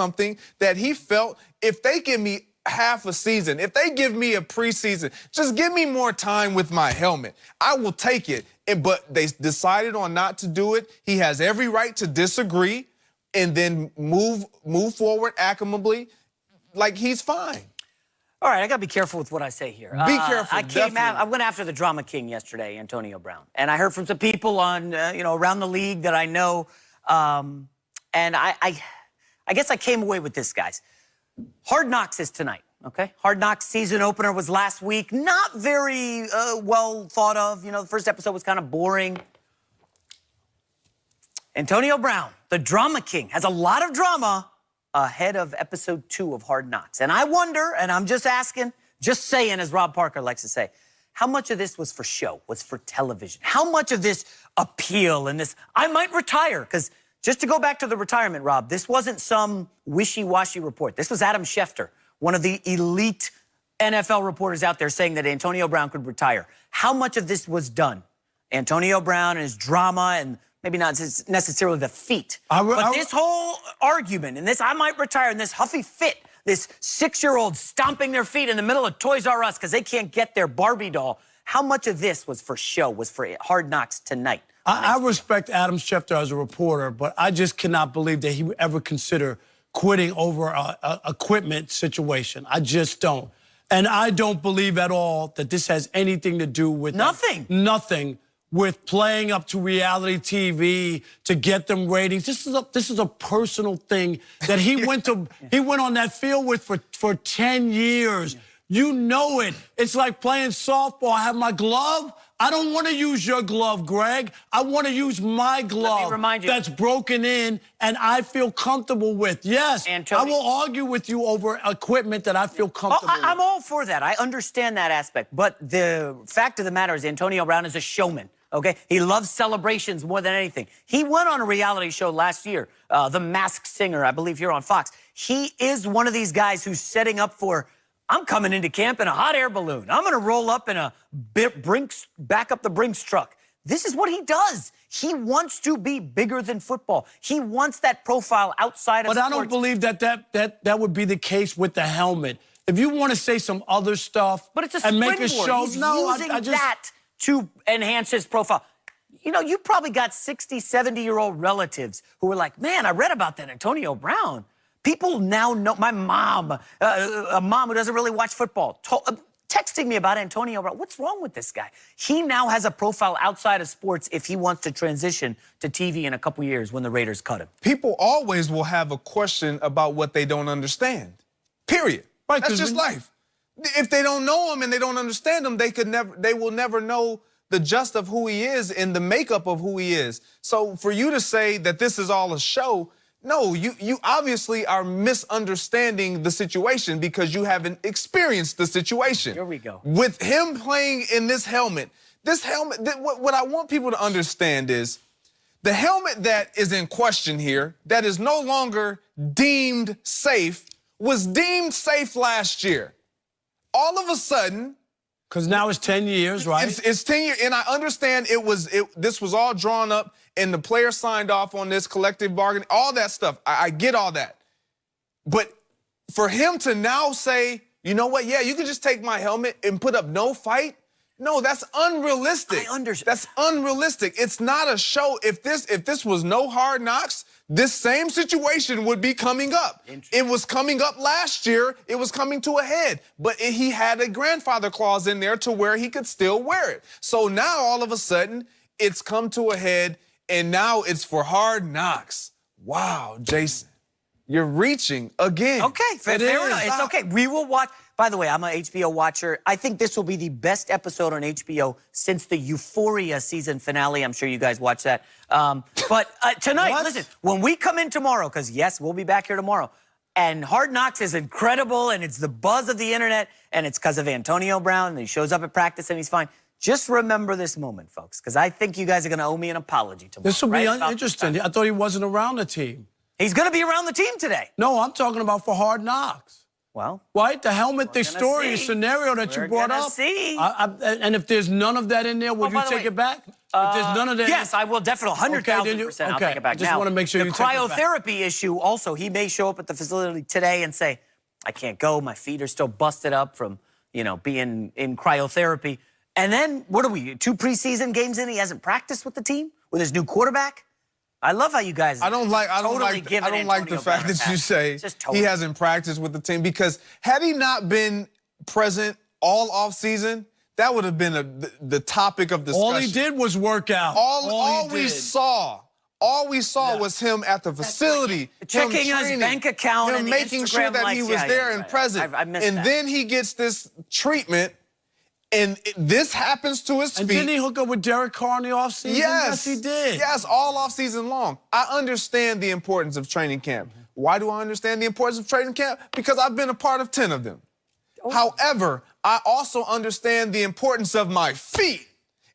something that he felt if they give me half a season, if they give me a preseason, just give me more time with my helmet. I will take it. But they decided on not to do it. He has every right to disagree and then move forward amicably. Like, he's fine. All right, I got to be careful with what I say here. Be careful, I went after the drama king yesterday, Antonio Brown. And I heard from some people on, around the league that I know. And I guess I came away with this, guys. Hard Knocks is tonight, okay? Hard Knocks season opener was last week. Not very well thought of. You know, the first episode was kind of boring. Antonio Brown, the drama king, has a lot of drama ahead of episode 2 of Hard Knocks. And I wonder, and I'm just asking, just saying, as Rob Parker likes to say, how much of this was for show, was for television? How much of this appeal and this, I might retire? Because just to go back to the retirement, Rob, this wasn't some wishy-washy report. This was Adam Schefter, one of the elite NFL reporters out there, saying that Antonio Brown could retire. How much of this was done? Antonio Brown and his drama, and maybe not necessarily the feat. But this whole argument and this I might retire and this huffy fit, this 6-year-old stomping their feet in the middle of Toys R Us because they can't get their Barbie doll. How much of this was for show, was for Hard Knocks tonight? I respect Adam Schefter as a reporter, but I just cannot believe that he would ever consider quitting over a equipment situation. I just don't. And I don't believe at all that this has anything to do with nothing with playing up to reality TV to get them ratings. This is a personal thing that he went on that field with for 10 years. Yeah. You know it. It's like playing softball. I have my glove. I don't want to use your glove, Greg. I want to use my glove that's broken in and I feel comfortable with. Yes, I will argue with you over equipment that I feel comfortable with. I'm all for that. I understand that aspect. But the fact of the matter is Antonio Brown is a showman, okay? He loves celebrations more than anything. He went on a reality show last year, The Masked Singer, I believe, here on Fox. He is one of these guys who's setting up for, I'm coming into camp in a hot air balloon. I'm going to roll up in a back up the Brinks truck. This is what he does. He wants to be bigger than football. He wants that profile outside of sports. But I don't believe that would be the case with the helmet. If you want to say some other stuff but it's a and make a show, He's using that to enhance his profile. You know, you probably got 60, 70-year-old relatives who were like, man, I read about that Antonio Brown. People now know, my mom, a mom who doesn't really watch football, texting me about Antonio Brown. What's wrong with this guy? He now has a profile outside of sports if he wants to transition to TV in a couple years when the Raiders cut him. People always will have a question about what they don't understand, period. Right, that's just life. If they don't know him and they don't understand him, they will never know the gist of who he is and the makeup of who he is. So for you to say that this is all a show, no, you obviously are misunderstanding the situation because you haven't experienced the situation. Here we go. With him playing in this helmet, what I want people to understand is the helmet that is in question here, that is no longer deemed safe, was deemed safe last year. All of a sudden, because now it's 10 years, right? It's 10 years, and I understand this was all drawn up, and the player signed off on this collective bargaining, all that stuff. I get all that. But for him to now say, you know what, yeah, you can just take my helmet and put up no fight, no, that's unrealistic. I understand. That's unrealistic. It's not a show. If this was no Hard Knocks, this same situation would be coming up. It was coming up last year. It was coming to a head. But he had a grandfather clause in there to where he could still wear it. So now, all of a sudden, it's come to a head, and now it's for Hard Knocks. Wow, Jason, you're reaching again. Okay, fair enough. It's okay. We will watch. By the way, I'm an HBO watcher. I think this will be the best episode on HBO since the Euphoria season finale. I'm sure you guys watch that. But tonight, listen, when we come in tomorrow, because yes, we'll be back here tomorrow, and Hard Knocks is incredible, and it's the buzz of the internet, and it's because of Antonio Brown, and he shows up at practice, and he's fine. Just remember this moment, folks, because I think you guys are going to owe me an apology tomorrow. This will be interesting. I thought he wasn't around the team. He's going to be around the team today. No, I'm talking about for Hard Knocks. Well, right? The helmet, the story, the see. scenario that you brought gonna up. see. And if there's none of that in there, would by you the take way, it back? If there's none of that. Yes, I will definitely 100,000%. I'll okay. take it back. I just now, want to make sure the you take it back. cryotherapy issue also, he may show up at the facility today and say, I can't go. My feet are still busted up from, being in cryotherapy. And then, what are we, 2 preseason games in? He hasn't practiced with the team, with his new quarterback? I love how you guys I don't like the fact that you say he hasn't practiced with the team, because had he not been present all offseason, that would have been the topic of discussion. All he did was work out. All we saw was him at the facility, checking him his bank account, him and making Instagram sure that likes. he was there and present. And then he gets this treatment, and this happens to his feet. And didn't he hook up with Derek Carr in the offseason? Yes, he did. Yes, all offseason long. I understand the importance of training camp. Why do I understand the importance of training camp? Because I've been a part of 10 of them. However, I also understand the importance of my feet.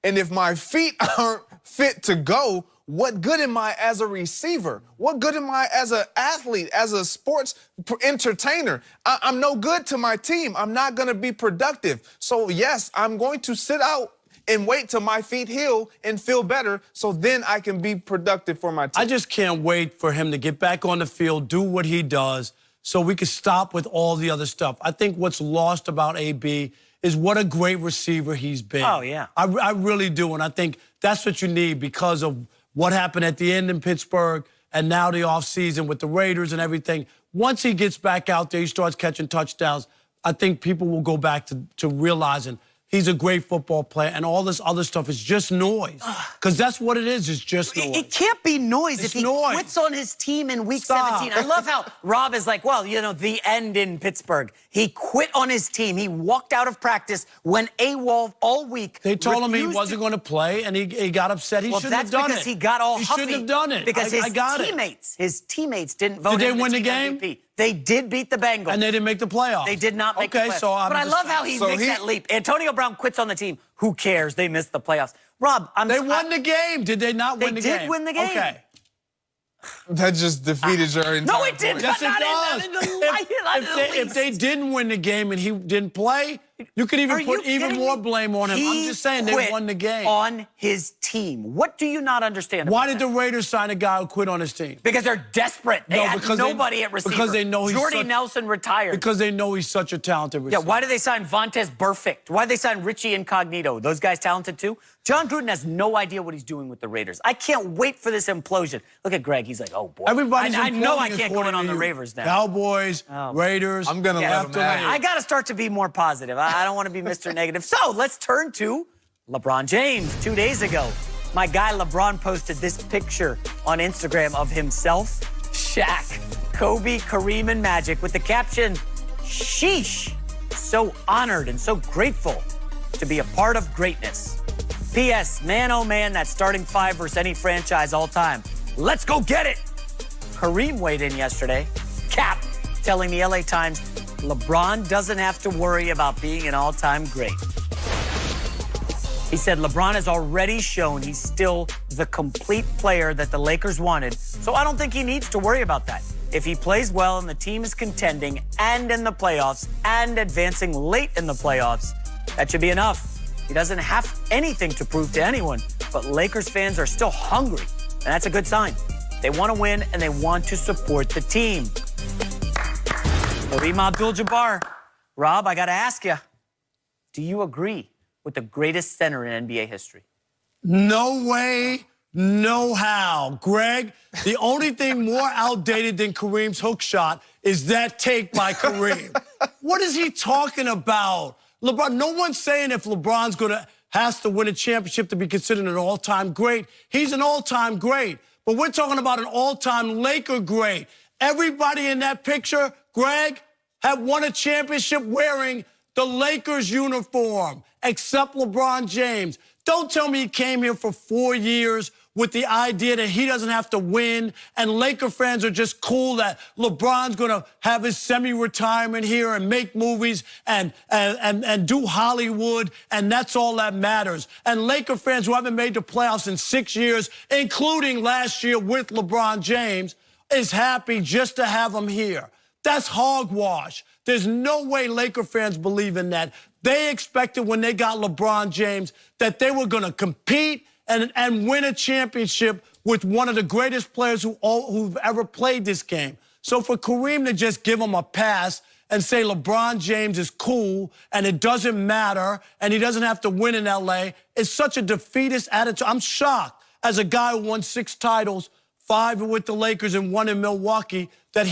And if my feet aren't fit to go, what good am I as a receiver? What good am I as an athlete, as a sports entertainer? I'm no good to my team. I'm not going to be productive. So, yes, I'm going to sit out and wait till my feet heal and feel better, so then I can be productive for my team. I just can't wait for him to get back on the field, do what he does, so we can stop with all the other stuff. I think what's lost about AB is what a great receiver he's been. Oh, yeah. I really do, and I think that's what you need because of what happened at the end in Pittsburgh and now the offseason with the Raiders and everything. Once he gets back out there, he starts catching touchdowns, I think people will go back to realizing he's a great football player, and all this other stuff is just noise. Because that's what it is, it's just noise. It can't be noise if he noise. quits on his team in week 17. I love how Rob is like, well, the end in Pittsburgh. He quit on his team. He walked out of practice, went AWOL all week. They told him he wasn't going to play, and he got upset. He shouldn't have done it. That's because he got all huffy. He shouldn't have done it. Because his teammates didn't vote Did him they win the the game? MVP. They did beat the Bengals. And they didn't make the playoffs. They did not make the playoffs. But I love how he makes that leap. Antonio Brown quits on the team. Who cares? They missed the playoffs. Rob, They won the game. Did they not win the game? They did win the game. Okay. That just defeated your entire No, it didn't. Yes, it does. If they didn't win the game and he didn't play, you could even put even more blame on him. I'm just saying they won the game. On his team. What do you not understand about Why did the Raiders sign a guy who quit on his team? Because they're desperate. They had nobody at receiver. Because they know he's Jordy Nelson retired. Because they know he's such a talented receiver. Yeah, why did they sign Vontaze Burfict? Why did they sign Richie Incognito? Those guys talented too? John Gruden has no idea what he's doing with the Raiders. I can't wait for this implosion. Look at Greg. He's like, oh, boy. I know I can't go in on the Ravers now. Cowboys, Raiders. I'm going to let him have it. I got to start to be more positive. I don't want to be Mr. Negative. So let's turn to LeBron James. 2 days ago, my guy LeBron posted this picture on Instagram of himself, Shaq, Kobe, Kareem, and Magic with the caption, sheesh. So honored and so grateful to be a part of greatness. P.S. Man, oh man, that starting 5 versus any franchise all time. Let's go get it. Kareem weighed in yesterday. Cap telling the LA Times LeBron doesn't have to worry about being an all-time great. He said LeBron has already shown he's still the complete player that the Lakers wanted, so I don't think he needs to worry about that. If he plays well and the team is contending and in the playoffs and advancing late in the playoffs, that should be enough. He doesn't have anything to prove to anyone, but Lakers fans are still hungry, and that's a good sign. They want to win, and they want to support the team. Kareem Abdul-Jabbar. Rob, I got to ask you, do you agree with the greatest center in NBA history? No way, no how. Greg, the only thing more outdated than Kareem's hook shot is that take by Kareem. What is he talking about? LeBron, no one's saying if LeBron's has to win a championship to be considered an all-time great. He's an all-time great. But we're talking about an all-time Laker great. Everybody in that picture, Greg, have won a championship wearing the Lakers uniform, except LeBron James. Don't tell me he came here for 4 years with the idea that he doesn't have to win, and Laker fans are just cool that LeBron's going to have his semi-retirement here and make movies and do Hollywood, and that's all that matters. And Laker fans who haven't made the playoffs in 6 years, including last year with LeBron James, is happy just to have him here. That's hogwash. There's no way Laker fans believe in that. They expected when they got LeBron James that they were going to compete and win a championship with one of the greatest players who've ever played this game. So for Kareem to just give him a pass and say LeBron James is cool and it doesn't matter and he doesn't have to win in L.A. is such a defeatist attitude. I'm shocked as a guy who won 6 titles, 5 with the Lakers and 1 in Milwaukee, that he